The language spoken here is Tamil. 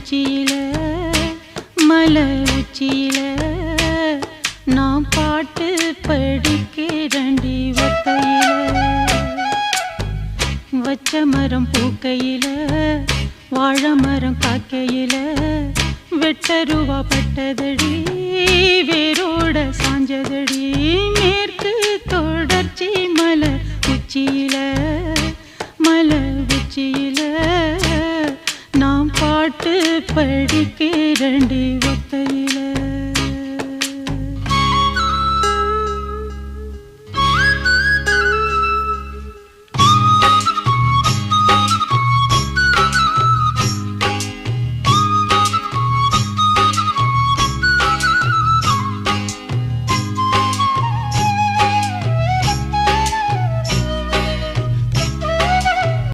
உச்சியில மலை உச்சியில நாம் பாட்டு படிக்கிறண்டி ஒத்தையில வச்ச மரம் பூக்கையில வாழை மரம் காக்கையில வெட்டருவா பட்டதடி வேரோட சாஞ்சதடி மேற்கு தொடர்ச்சி மலை உச்சியில மலை உச்சியில நாம் பாட்டு படிக்கிறண்டி